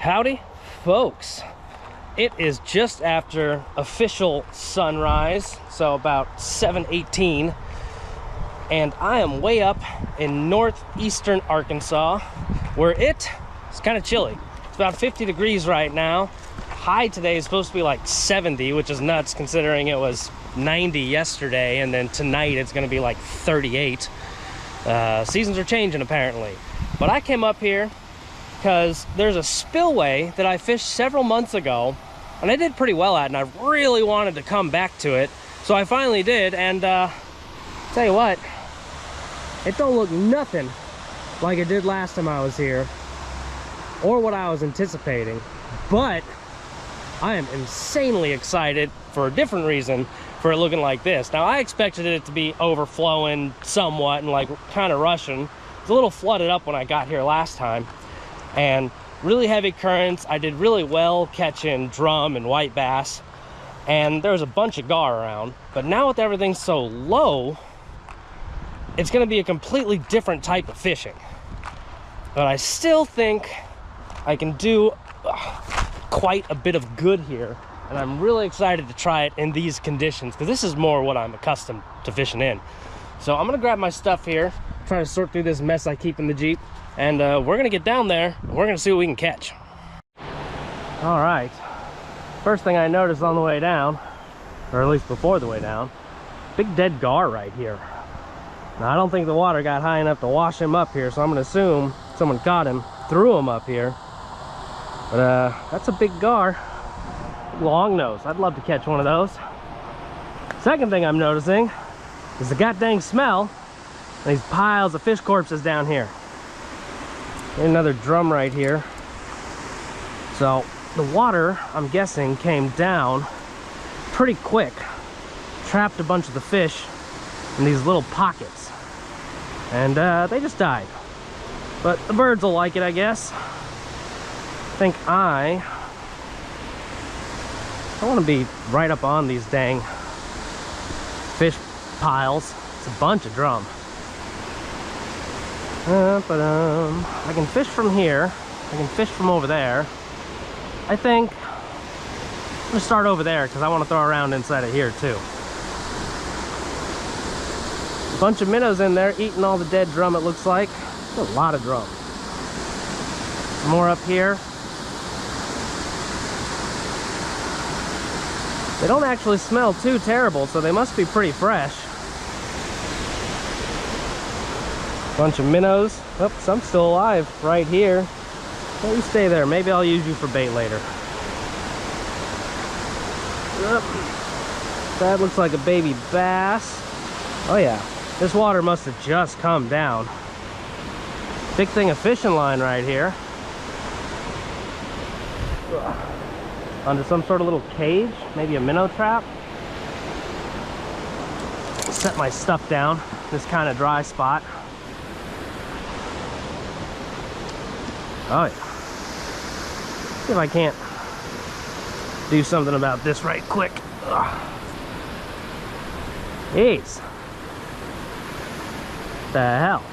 Howdy, folks. It is just after official sunrise, so about 7:18, and I am way up in northeastern Arkansas, where it's kind of chilly. It's about 50 degrees right now. High today is supposed to be like 70, which is nuts considering it was 90 yesterday, and then tonight it's going to be like 38. Seasons are changing apparently. But I came up here because there's a spillway that I fished several months ago, and I did pretty well at, and I really wanted to come back to it. So I finally did, and tell you what, it don't look nothing like it did last time I was here, or what I was anticipating. But I am insanely excited for a different reason for it looking like this. Now, I expected it to be overflowing somewhat and like kind of rushing. It was a little flooded up when I got here last time, and really heavy currents. I did really well catching drum and white bass, and there was a bunch of gar around. But now with everything so low, it's going to be a completely different type of fishing. But I still think I can do quite a bit of good here, and I'm really excited to try it in these conditions because this is more what I'm accustomed to fishing in. So I'm gonna grab my stuff here, try to sort through this mess I keep in the Jeep, and we're gonna get down there and we're gonna see what we can catch. All right, first thing I noticed on the way down, or at least before the way down, big dead gar right here. Now, I don't think the water got high enough to wash him up here, so I'm gonna assume someone caught him, threw him up here. But that's a big gar, long nose. I'd love to catch one of those. Second thing I'm noticing is the goddamn smell and these piles of fish corpses down here. Another drum right here. So the water, I'm guessing, came down pretty quick, trapped a bunch of the fish in these little pockets, and they just died. But the birds will like it, I guess. I think I want to be right up on these dang fish piles. It's a bunch of drum. I can fish from here. I can fish from over there. I think I'm gonna start over there because I want to throw around inside of here too. A bunch of minnows in there eating all the dead drum, it looks like. There's a lot of drum. More up here. They don't actually smell too terrible, so they must be pretty fresh. Bunch of minnows. Oh, some still alive right here. Well, you stay there. Maybe I'll use you for bait later. That looks like a baby bass. Oh yeah, this water must have just come down. Big thing of fishing line right here. Under some sort of little cage, maybe a minnow trap. Set my stuff down, this kind of dry spot. Oh yeah. See if I can't do something about this right quick. Jeez. What the hell?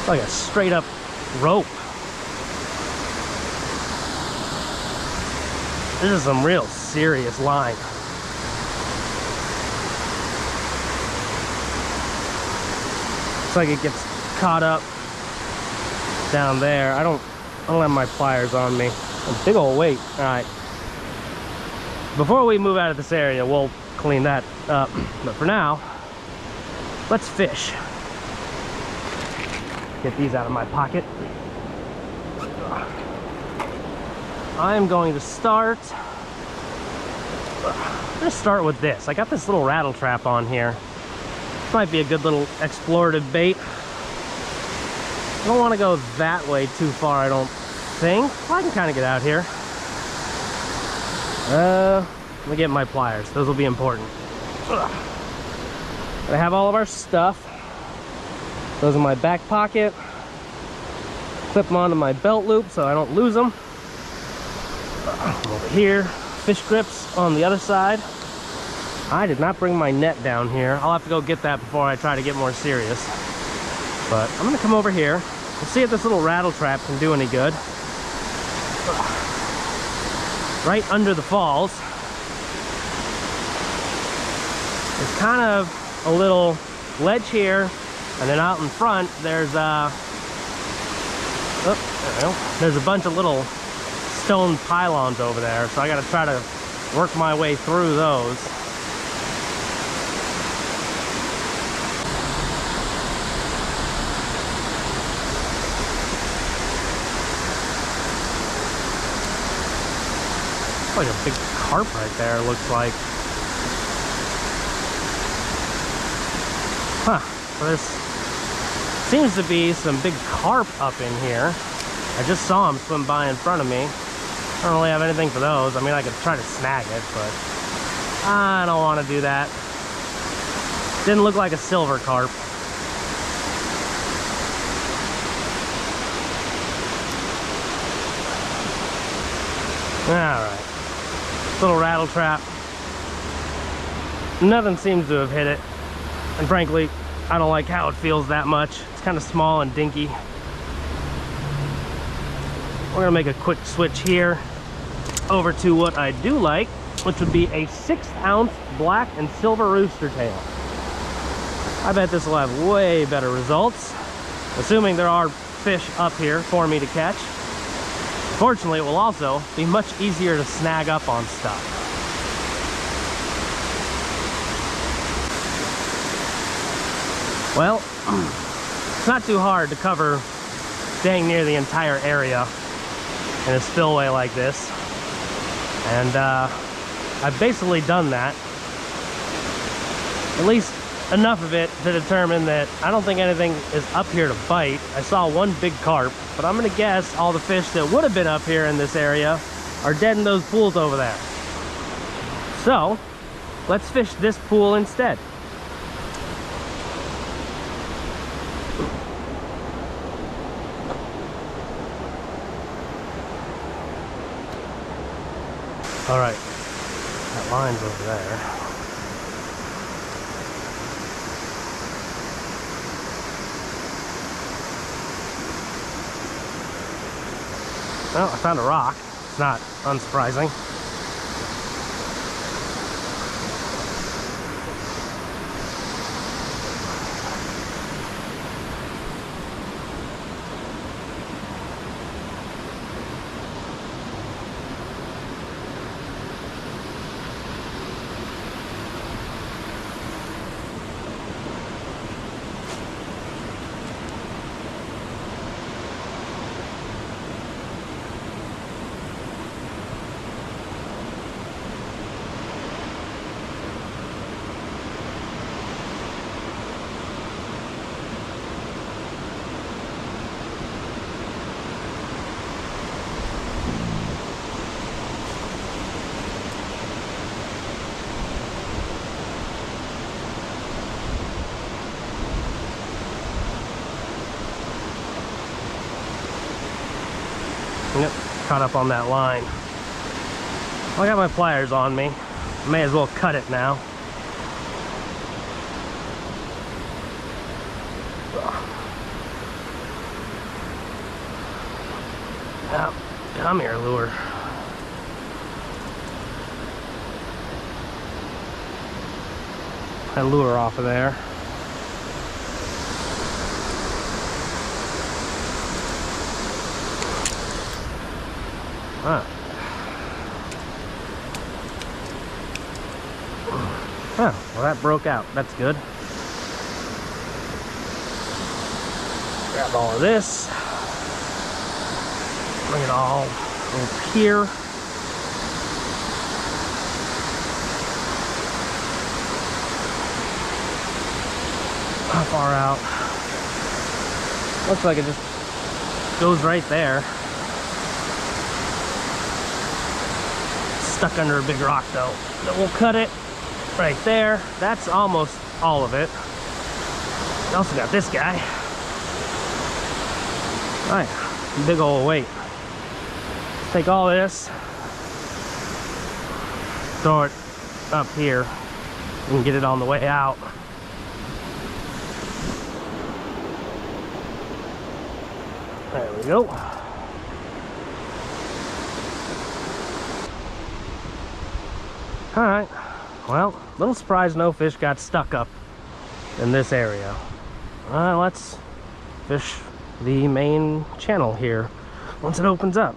Like a straight up rope. This is some real serious line. Looks like it gets caught up down there. I don't have my pliers on me. A big old weight. All right. Before we move out of this area, we'll clean that up. But for now, let's fish. Get these out of my pocket. I'm going to start. I'm going to start with this. I got this little rattle trap on here. This might be a good little explorative bait. I don't want to go that way too far, I don't think. Well, I can kind of get out here. Let me get my pliers. Those will be important. I have all of our stuff. Those in my back pocket. Clip them onto my belt loop so I don't lose them. Over here, fish grips on the other side. I did not bring my net down here. I'll have to go get that before I try to get more serious. But I'm gonna come over here and see if this little rattle trap can do any good. Right under the falls, it's kind of a little ledge here, and then out in front there's there's a bunch of little stone pylons over there, so I gotta try to work my way through those. Like a big carp right there, looks like. Huh. Well, this seems to be some big carp up in here. I just saw them swim by in front of me. I don't really have anything for those. I mean, I could try to snag it, but I don't want to do that. Didn't look like a silver carp. Alright. Little rattle trap. Nothing seems to have hit it. And frankly, I don't like how it feels that much. It's kind of small and dinky. We're gonna make a quick switch here over to what I do like, which would be a 6-ounce black and silver rooster tail. I bet this will have way better results, assuming there are fish up here for me to catch. Fortunately, it will also be much easier to snag up on stuff. Well, it's not too hard to cover dang near the entire area in a spillway like this. And I've basically done that. At least enough of it to determine that I don't think anything is up here to bite. I saw one big carp, but I'm gonna guess all the fish that would have been up here in this area are dead in those pools over there. So, let's fish this pool instead. All right, that line's over there. Well, I found a rock. It's not unsurprising. Yep, caught up on that line. Well, I got my pliers on me. May as well cut it now. Now, come here, lure. That lure off of there. Huh. Huh, well that broke out. That's good. Grab all of this. Bring it all over here. How far out? Looks like it just goes right there. Stuck under a big rock though. Then we'll cut it right there. That's almost all of it. We also got this guy. All right, big old weight. Take all this, throw it up here, and get it on the way out. There we go. All right, well, little surprised no fish got stuck up in this area. Let's fish the main channel here once it opens up.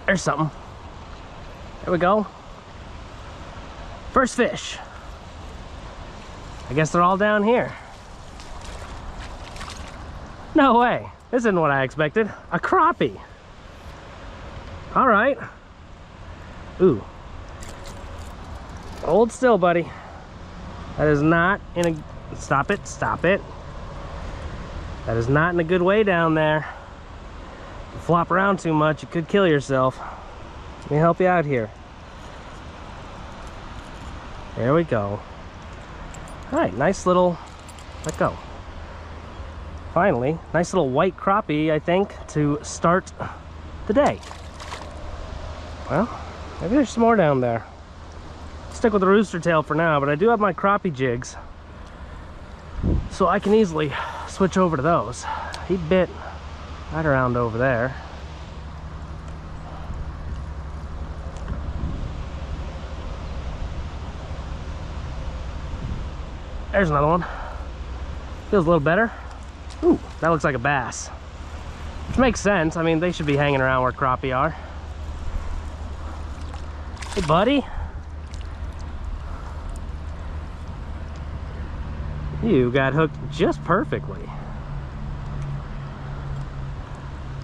There's something. There we go. First fish. I guess they're all down here. No way. This isn't what I expected. A crappie. All right. Ooh. Hold still, buddy. That is not in a... Stop it. Stop it. That is not in a good way down there. If you flop around too much, you could kill yourself. Let me help you out here. There we go. All right, nice little... Let go. Finally, nice little white crappie, I think, to start the day. Well, maybe there's some more down there. Stick with the rooster tail for now, but I do have my crappie jigs, so I can easily switch over to those. He bit right around over there. There's another one. Feels a little better. Ooh, that looks like a bass. Which makes sense. I mean, they should be hanging around where crappie are. Hey, buddy. You got hooked just perfectly.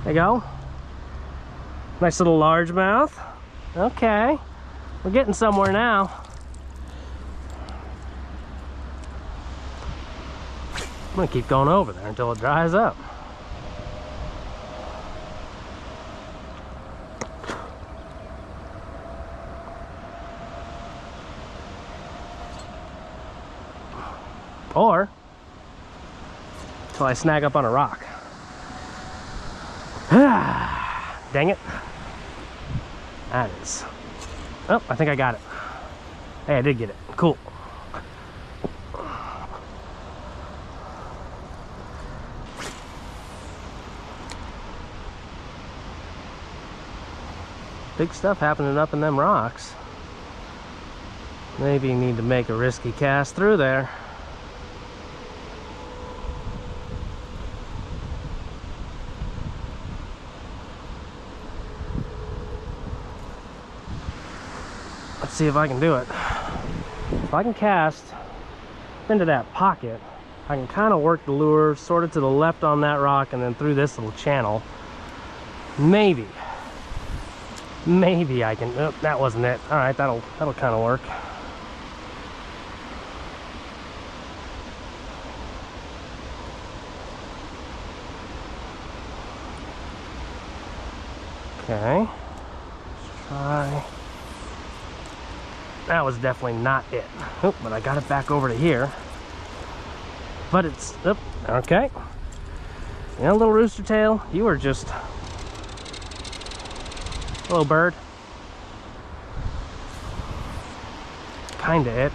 There you go. Nice little largemouth. Okay. We're getting somewhere now. I'm gonna keep going over there until it dries up. Or until I snag up on a rock. Dang it. That is... Oh, I think I got it. Hey, I did get it. Cool. Big stuff happening up in them rocks. Maybe you need to make a risky cast through there. Let's see if I can do it. If I can cast into that pocket, I can kind of work the lure sort of to the left on that rock and then through this little channel. Maybe I can... Oh, that wasn't it. All right, that'll kind of work. Okay, let's try. That was definitely not it. Oh, but I got it back over to here. But it's... Oh, okay. You know, little rooster tail, you are just... Hello, bird. Kinda it.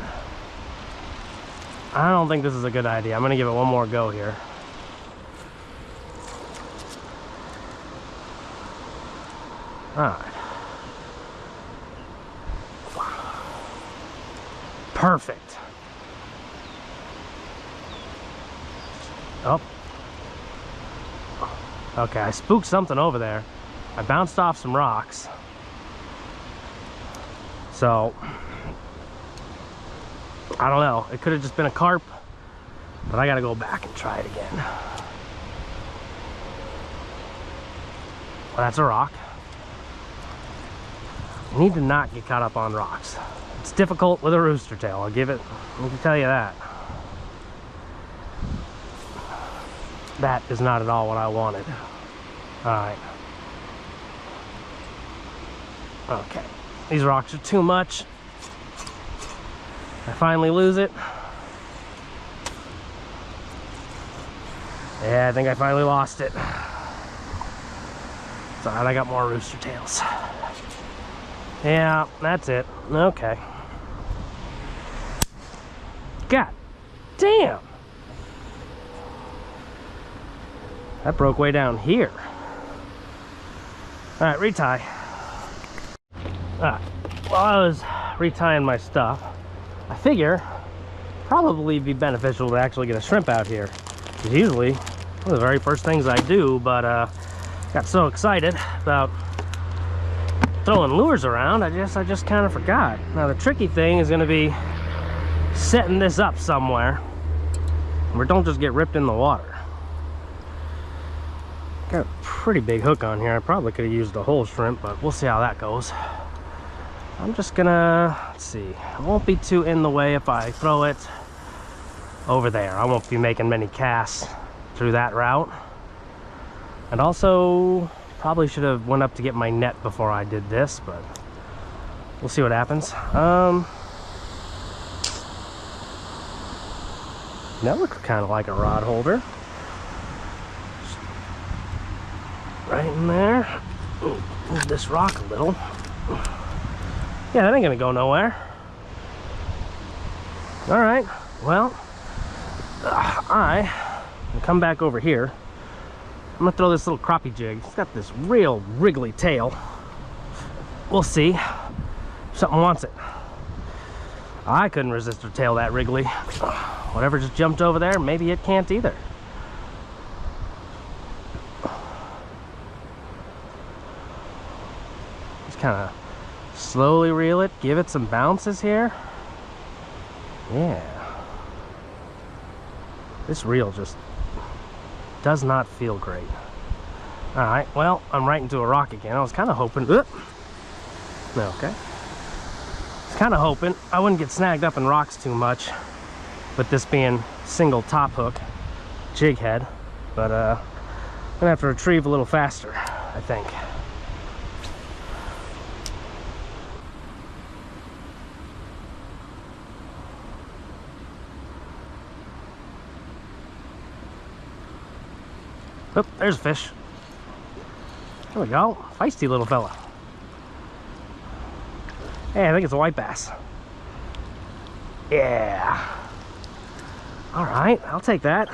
I don't think this is a good idea. I'm gonna give it one more go here. Alright. Perfect. Oh. Okay, I spooked something over there. I bounced off some rocks. So, I don't know. It could have just been a carp, but I gotta go back and try it again. Well, that's a rock. You need to not get caught up on rocks. It's difficult with a rooster tail, I can tell you that. That is not at all what I wanted. Alright. Okay, these rocks are too much. I finally lose it. Yeah, I think I finally lost it. It's alright, I got more rooster tails. Yeah, that's it. Okay. God damn! That broke way down here. Alright, retie. Alright, while I was retying my stuff, I figure probably be beneficial to actually get a shrimp out here. Because usually, one of the very first things I do, but got so excited about throwing lures around, I just kind of forgot. Now the tricky thing is going to be setting this up somewhere where it don't just get ripped in the water. Got a pretty big hook on here. I probably could have used a whole shrimp, but we'll see how that goes. I'm just gonna, let's see, it won't be too in the way if I throw it over there. I won't be making many casts through that route. And also, probably should have went up to get my net before I did this, but we'll see what happens. That looks kind of like a rod holder. Right in there. Move this rock a little. Yeah, that ain't gonna go nowhere. All right, well, I will come back over here. I'm gonna throw this little crappie jig. It's got this real wriggly tail. We'll see if something wants it. I couldn't resist a tail that wriggly. Whatever just jumped over there, maybe it can't either. Just kind of slowly reel it, give it some bounces here. Yeah. This reel just does not feel great. All right, well, I'm right into a rock again. I was kind of hoping, okay. I was kind of hoping I wouldn't get snagged up in rocks too much with this being single top hook jig head, but I'm gonna have to retrieve a little faster, I think. Oh, there's a fish. There we go. Feisty little fella. Hey, I think it's a white bass. Yeah. All right, I'll take that.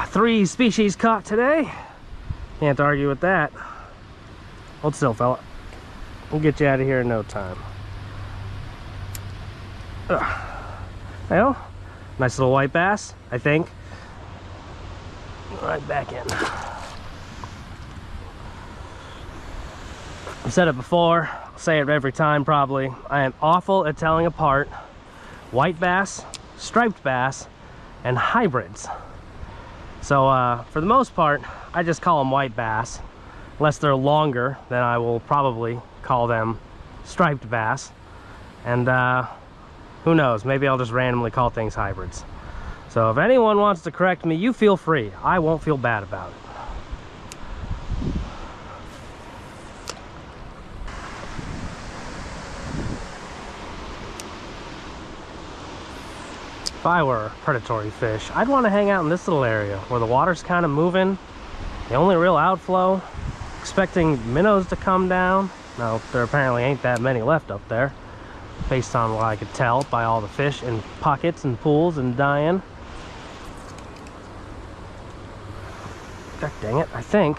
3 species caught today. Can't argue with that. Hold still, fella. We'll get you out of here in no time. Well, nice little white bass, I think. Right back in. I've said it before, I'll say it every time probably. I am awful at telling apart white bass, striped bass, and hybrids. So for the most part, I just call them white bass. Unless they're longer, then I will probably call them striped bass. And who knows, maybe I'll just randomly call things hybrids. So if anyone wants to correct me, you feel free. I won't feel bad about it. If I were a predatory fish, I'd want to hang out in this little area where the water's kind of moving. The only real outflow, expecting minnows to come down. Now, there apparently ain't that many left up there, based on what I could tell by all the fish in pockets and pools and dying. God dang it, I think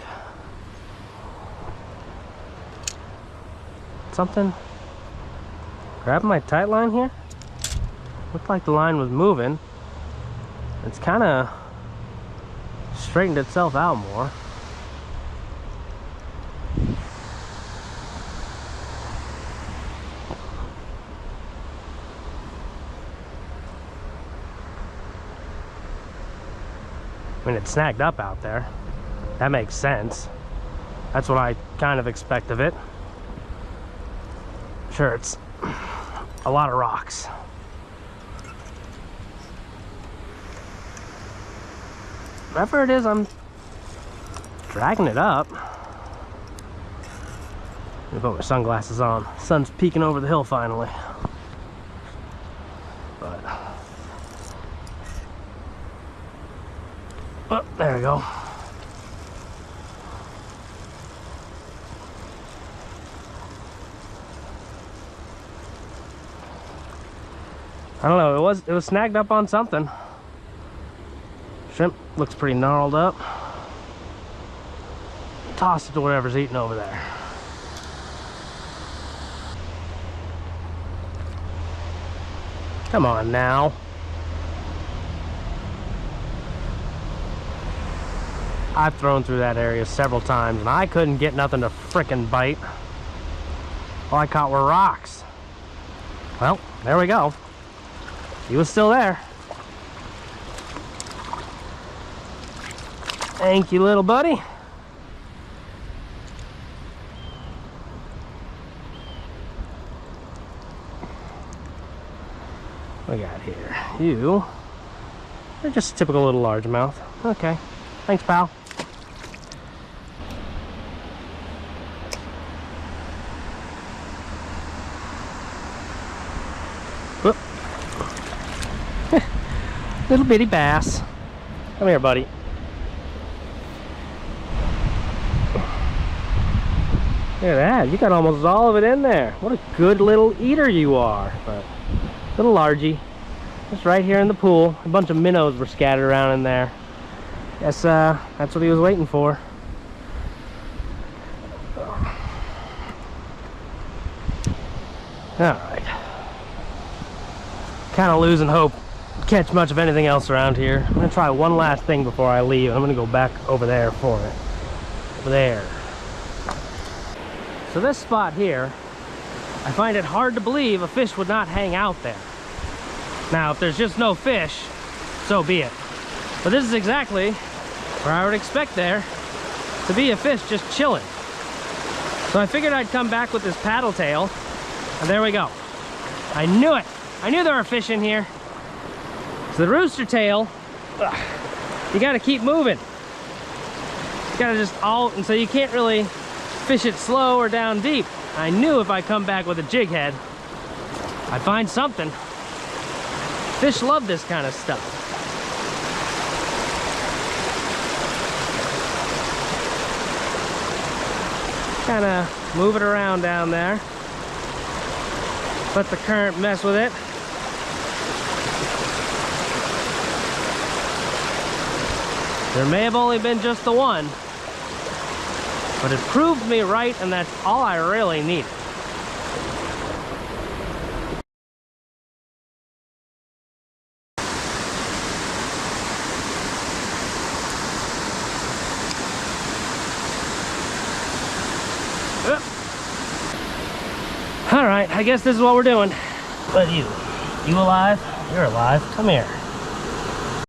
something grabbing my tight line here. Looked like the line was moving. It's kind of straightened itself out more. I mean, it's snagged up out there. That makes sense. That's what I kind of expect of it. Sure, it's a lot of rocks. Whatever it is, I'm dragging it up. Let me put my sunglasses on. Sun's peeking over the hill finally. But oh, there we go. I don't know, it was snagged up on something. Shrimp looks pretty gnarled up. Toss it to whatever's eating over there. Come on now. I've thrown through that area several times and I couldn't get nothing to frickin' bite. All I caught were rocks. Well, there we go. He was still there. Thank you, little buddy. What we got here? You're just a typical little largemouth. Okay. Thanks, pal. Whoop. Little bitty bass. Come here, buddy. Look at that. You got almost all of it in there. What a good little eater you are. But little largy. Just right here in the pool. A bunch of minnows were scattered around in there. Guess that's what he was waiting for. Alright. Kind of losing hope to catch much of anything else around here. I'm going to try one last thing before I leave. I'm going to go back over there for it. Over there. So this spot here, I find it hard to believe a fish would not hang out there. Now, if there's just no fish, so be it. But this is exactly where I would expect there to be a fish just chilling. So I figured I'd come back with this paddle tail, and there we go. I knew it. I knew there were fish in here. So the rooster tail, you gotta keep moving. You gotta just and so you can't really fish it slow or down deep. I knew if I come back with a jig head, I'd find something. Fish love this kind of stuff. Kind of move it around down there. Let the current mess with it. There may have only been just the one, but it proved me right, and that's all I really needed. All right, I guess this is what we're doing. But you alive? You're alive. Come here.